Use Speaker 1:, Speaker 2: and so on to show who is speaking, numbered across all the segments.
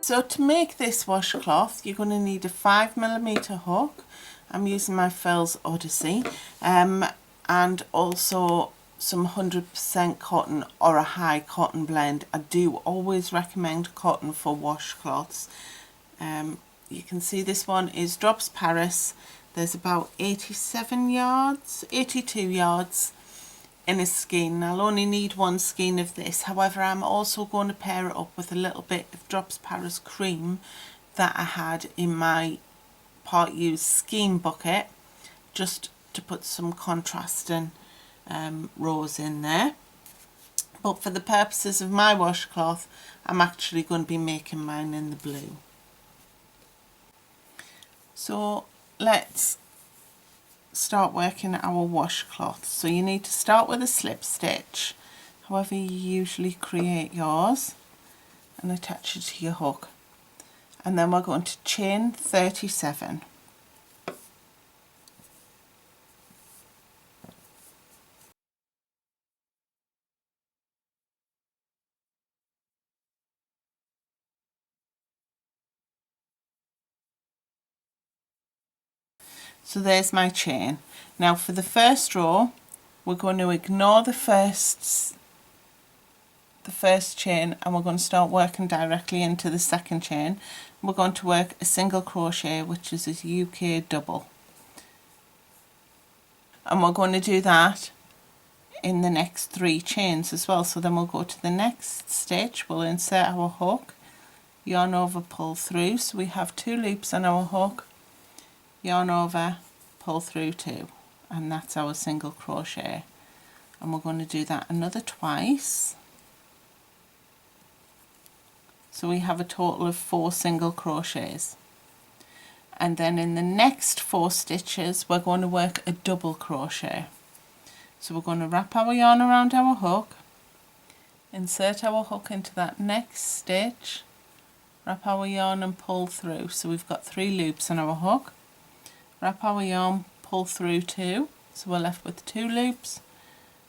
Speaker 1: So to make this washcloth, you're going to need a 5mm hook. I'm using my Furls Odyssey, and also some 100% cotton or a high cotton blend. I do always recommend cotton for washcloths. You can see this one is Drops Paris. There's about 82 yards in a skein. I'll only need one skein of this. However, I'm also going to pair it up with a little bit of Drops Paris cream that I had in my part used skein bucket, just to put some contrasting rows in there. But for the purposes of my washcloth, I'm actually going to be making mine in the blue. So let's start working our washcloth. So you need to start with a slip stitch, however you usually create yours, and attach it to your hook. And then we're going to chain 37. So there's my chain. Now for the first row, we're going to ignore the first chain, and we're going to start working directly into the second chain. We're going to work a single crochet, which is a UK double, and we're going to do that in the next 3 chains as well. So then we'll go to the next stitch, we'll insert our hook, yarn over, pull through, so we have 2 loops on our hook, yarn over, pull through 2, and that's our single crochet. And we're going to do that another twice, so we have a total of 4 single crochets. And then in the next 4 stitches we're going to work a double crochet. So we're going to wrap our yarn around our hook, insert our hook into that next stitch, wrap our yarn and pull through, so we've got 3 loops on our hook, wrap our yarn, pull through 2, so we're left with 2 loops,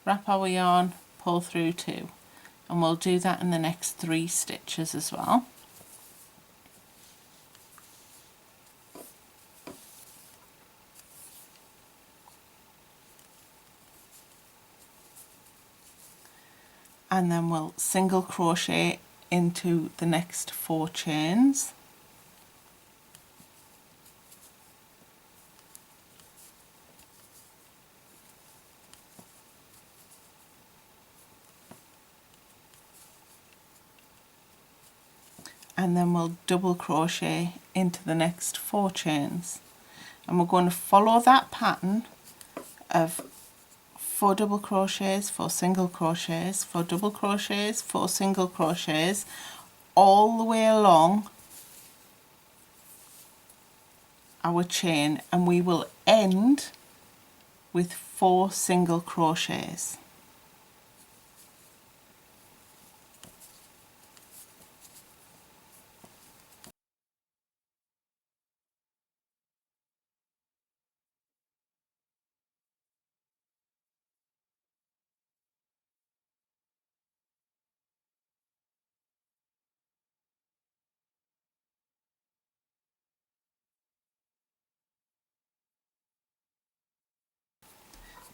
Speaker 1: wrap our yarn, pull through 2, and we'll do that in the next 3 stitches as well. And then we'll single crochet into the next 4 chains. And then we'll double crochet into the next 4 chains. And we're going to follow that pattern of 4 double crochets, 4 single crochets, 4 double crochets, 4 single crochets, all the way along our chain, and we will end with 4 single crochets.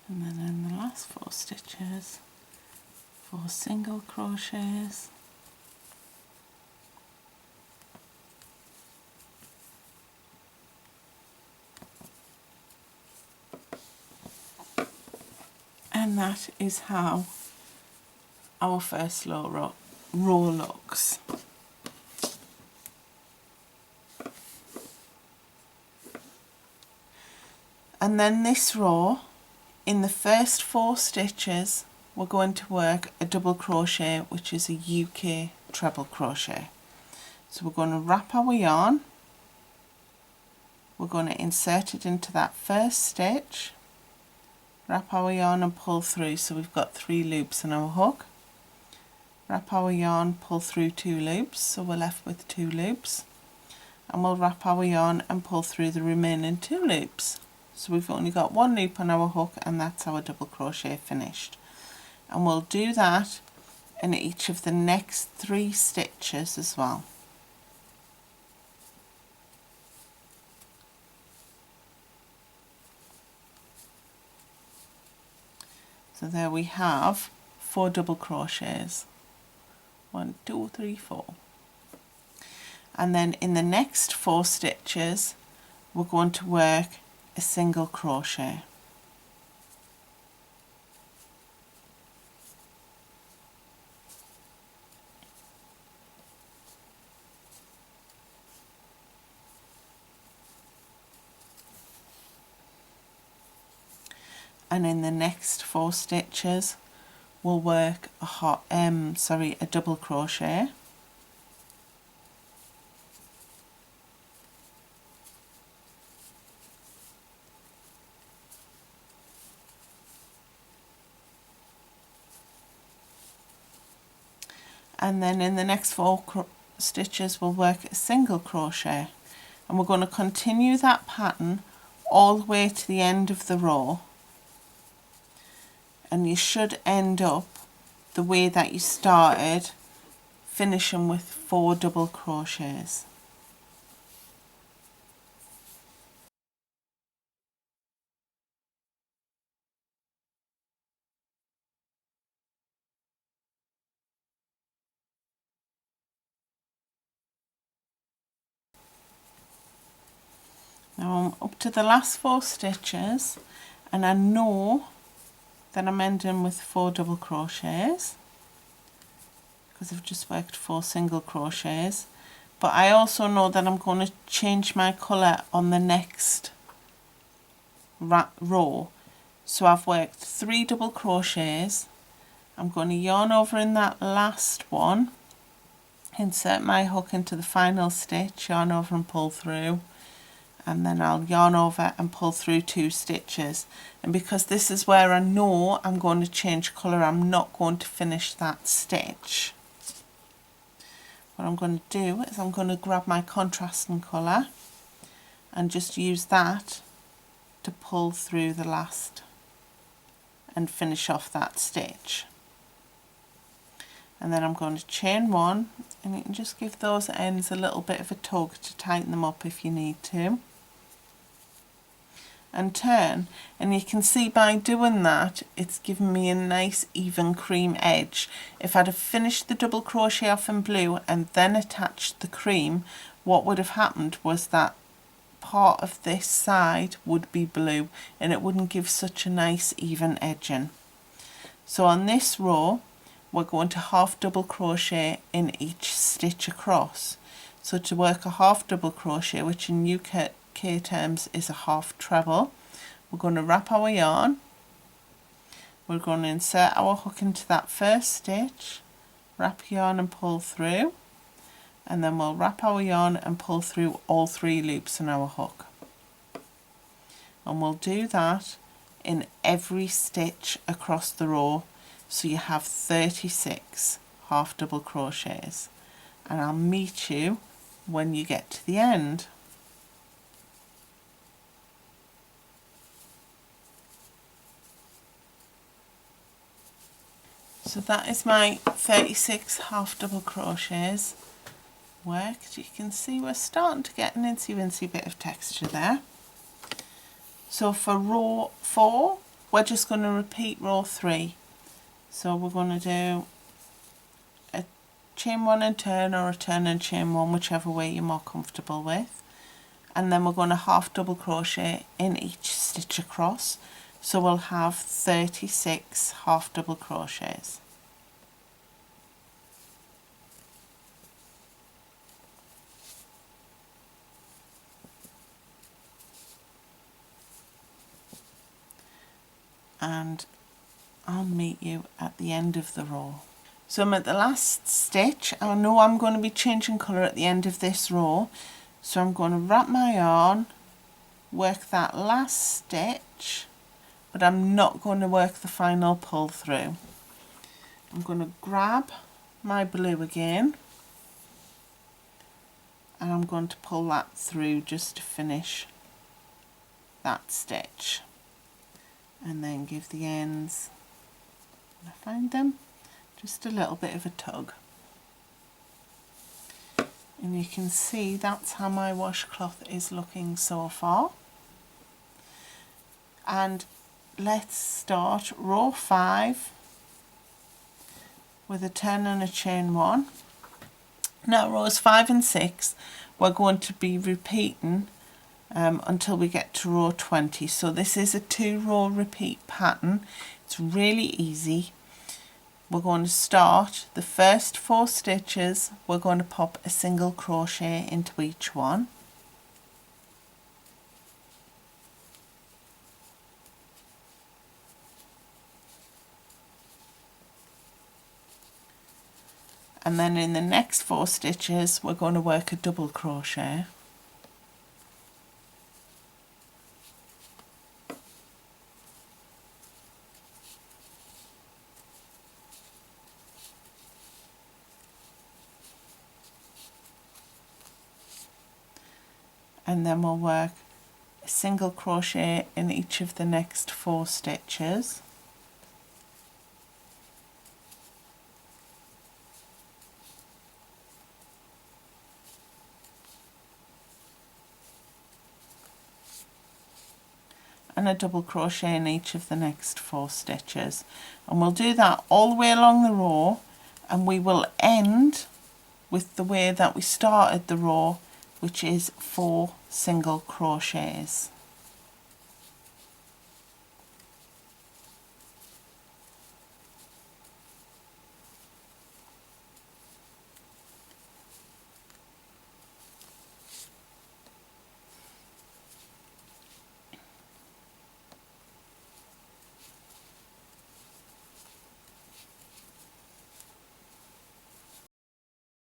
Speaker 1: And then in the last 4 stitches, 4 single crochets, and that is how our first row looks. And then this row, in the first 4 stitches, we're going to work a double crochet, which is a UK treble crochet. So we're going to wrap our yarn, we're going to insert it into that first stitch, wrap our yarn and pull through, so we've got 3 loops on our hook, wrap our yarn, pull through 2 loops, so we're left with 2 loops, and we'll wrap our yarn and pull through the remaining 2 loops. So we've only got 1 loop on our hook, and that's our double crochet finished. And we'll do that in each of the next 3 stitches as well. So there we have 4 double crochets. 1, 2, 3, 4. And then in the next 4 stitches we're going to work a single crochet. And in the next 4 stitches we'll work a double crochet, and then in the next 4 stitches we'll work a single crochet, and we're going to continue that pattern all the way to the end of the row, and you should end up the way that you started, finishing with 4 double crochets. Now I'm up to the last 4 stitches, and I know that I'm ending with 4 double crochets because I've just worked 4 single crochets, but I also know that I'm going to change my colour on the next row. So I've worked 3 double crochets. I'm going to yarn over in that last one, insert my hook into the final stitch, yarn over and pull through, and then I'll yarn over and pull through 2 stitches. And because this is where I know I'm going to change colour, I'm not going to finish that stitch. What I'm going to do is I'm going to grab my contrasting colour and just use that to pull through the last and finish off that stitch. And then I'm going to chain 1, and you can just give those ends a little bit of a tug to tighten them up if you need to, and turn, and you can see by doing that it's given me a nice even cream edge. If I'd have finished the double crochet off in blue and then attached the cream, what would have happened was that part of this side would be blue and it wouldn't give such a nice even edging. So on this row we're going to half double crochet in each stitch across. So to work a half double crochet, which in UK terms is a half treble, we're going to wrap our yarn, we're going to insert our hook into that first stitch, wrap yarn and pull through, and then we'll wrap our yarn and pull through all 3 loops in our hook. And we'll do that in every stitch across the row, so you have 36 half double crochets, and I'll meet you when you get to the end. So that is my 36 half double crochets worked. You can see we're starting to get an incy bit of texture there. So for row 4 we're just going to repeat row 3. So we're going to do a chain 1 and turn, or a turn and chain 1, whichever way you're more comfortable with, and then we're going to half double crochet in each stitch across. So we'll have 36 half double crochets. And I'll meet you at the end of the row. So I'm at the last stitch. I know I'm going to be changing colour at the end of this row, so I'm going to wrap my yarn, work that last stitch, but I'm not going to work the final pull through. I'm going to grab my blue again, and I'm going to pull that through just to finish that stitch, and then give the ends, when I find them, just a little bit of a tug. And you can see that's how my washcloth is looking so far. And let's start row 5 with a turn and a chain 1. Now rows 5 and 6 we're going to be repeating until we get to row 20. So this is a 2-row repeat pattern. It's really easy. We're going to start the first 4 stitches, we're going to pop a single crochet into each one. And then in the next 4 stitches we're going to work a double crochet. And then we'll work a single crochet in each of the next 4 stitches. And a double crochet in each of the next 4 stitches, and we'll do that all the way along the row, and we will end with the way that we started the row, which is 4 single crochets.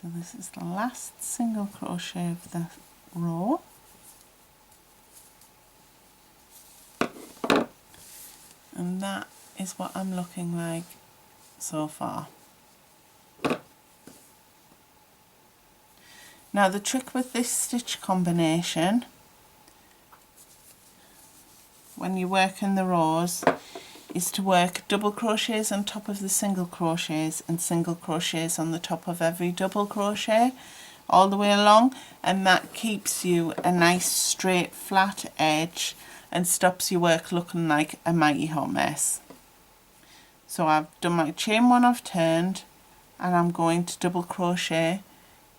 Speaker 1: So this is the last single crochet of the row. And that is what I'm looking like so far. Now the trick with this stitch combination, when you work in the rows, is to work double crochets on top of the single crochets and single crochets on the top of every double crochet all the way along, and that keeps you a nice straight flat edge and stops your work looking like a mighty hot mess. So I've done my chain 1, I've turned, and I'm going to double crochet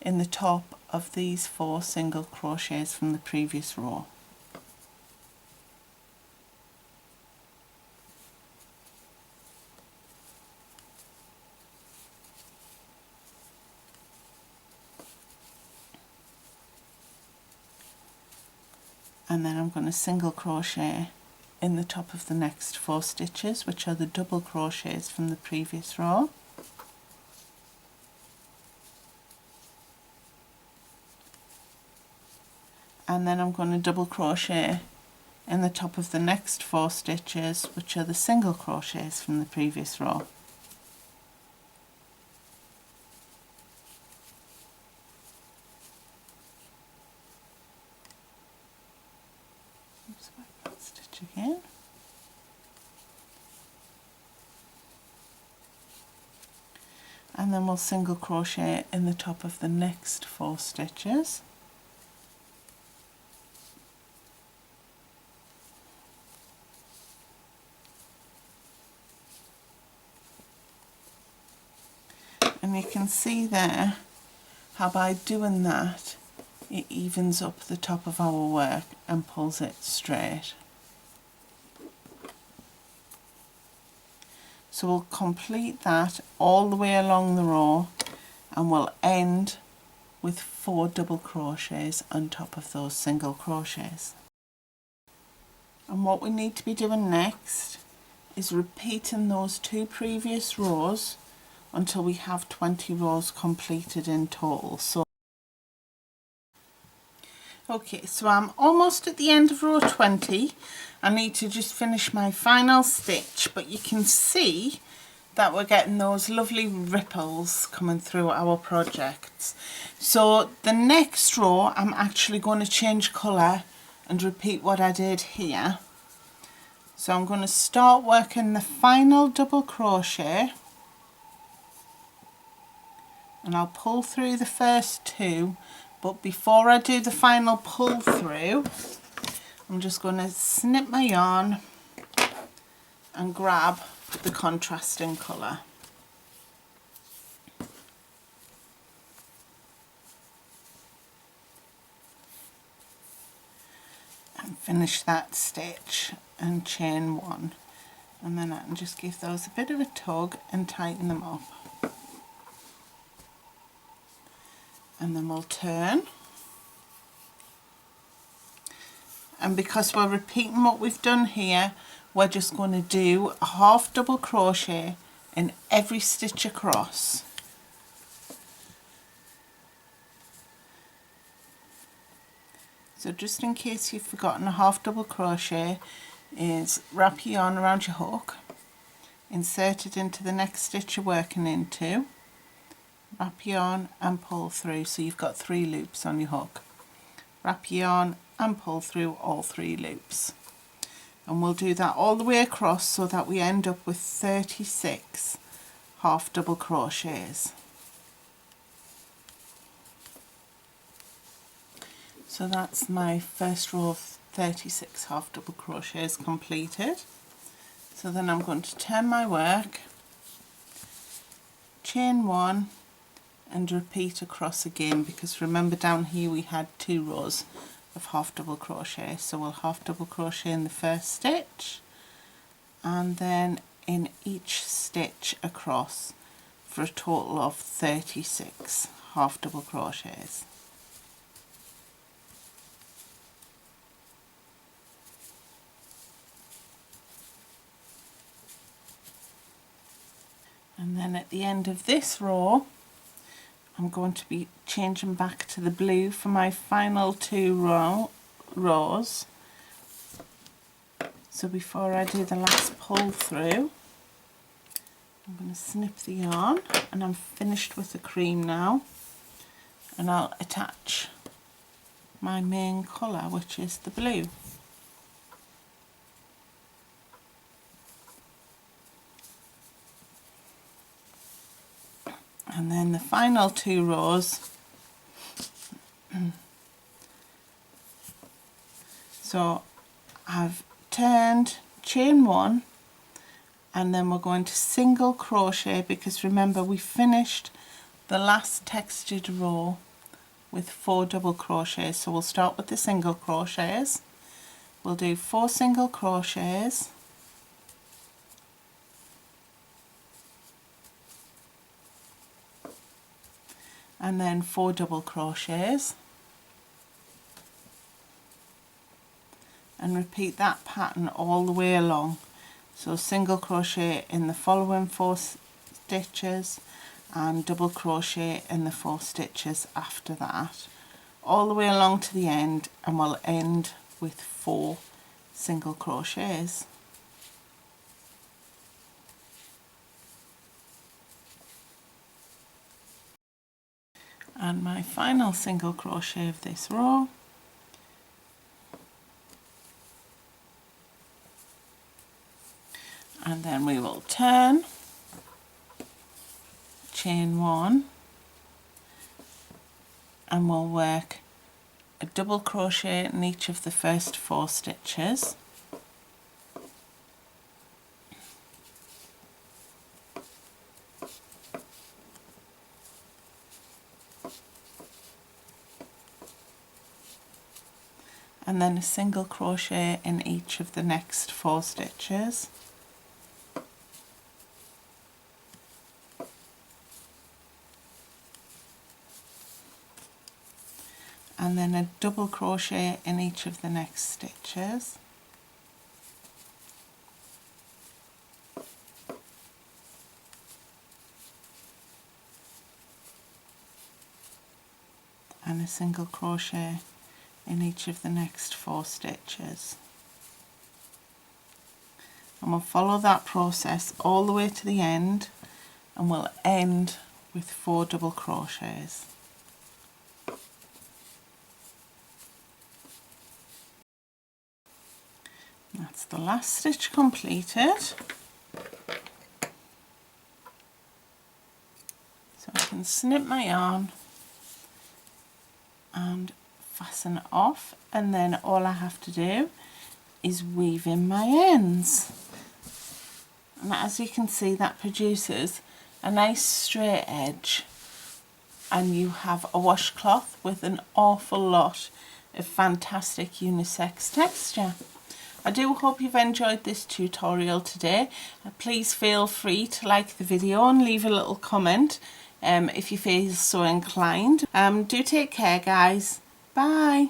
Speaker 1: in the top of these 4 single crochets from the previous row. And then I'm going to single crochet in the top of the next 4 stitches, which are the double crochets from the previous row. And then I'm going to double crochet in the top of the next 4 stitches, which are the single crochets from the previous row. Stitch again. And then we'll single crochet in the top of the next 4 stitches. And you can see there how by doing that it evens up the top of our work and pulls it straight. So we'll complete that all the way along the row, and we'll end with 4 double crochets on top of those single crochets. And what we need to be doing next is repeating those 2 previous rows until we have 20 rows completed in total. Okay, so I'm almost at the end of row 20. I need to just finish my final stitch, but you can see that we're getting those lovely ripples coming through our projects. So the next row I'm actually going to change colour and repeat what I did here. So I'm going to start working the final double crochet, and I'll pull through the first 2. But before I do the final pull through, I'm just going to snip my yarn and grab the contrasting colour. And finish that stitch and chain 1, and then I can just give those a bit of a tug and tighten them up, and then we'll turn. And because we're repeating what we've done here, we're just going to do a half double crochet in every stitch across. So just in case you've forgotten, a half double crochet is wrap your yarn around your hook, insert it into the next stitch you're working into, wrap your yarn and pull through, so you've got 3 loops on your hook. Wrap your yarn and pull through all 3 loops. And we'll do that all the way across so that we end up with 36 half double crochets. So that's my first row of 36 half double crochets completed. So then I'm going to turn my work, chain 1 and repeat across again, because remember down here we had 2 rows of half double crochet. So we'll half double crochet in the first stitch and then in each stitch across for a total of 36 half double crochets. And then at the end of this row, I'm going to be changing back to the blue for my final 2 rows. So before I do the last pull through, I'm going to snip the yarn, and I'm finished with the cream now. And I'll attach my main colour, which is the blue. And then the final 2 rows, so I've turned, chain 1, and then we're going to single crochet, because remember we finished the last textured row with 4 double crochets. So we'll start with the single crochets. We'll do 4 single crochets, and then 4 double crochets, and repeat that pattern all the way along. So single crochet in the following 4 stitches and double crochet in the 4 stitches after that, all the way along to the end, and we'll end with 4 single crochets. And my final single crochet of this row, and then we will turn, chain 1, and we'll work a double crochet in each of the first 4 stitches, and then a single crochet in each of the next 4 stitches, and then a double crochet in each of the next stitches, and a single crochet in each of the next 4 stitches. And we'll follow that process all the way to the end, and we'll end with 4 double crochets. That's the last stitch completed. So I can snip my yarn and fasten it off, and then all I have to do is weave in my ends. And as you can see, that produces a nice straight edge, and you have a washcloth with an awful lot of fantastic unisex texture. I do hope you've enjoyed this tutorial today. Please feel free to like the video and leave a little comment if you feel so inclined. Do take care, guys. Bye.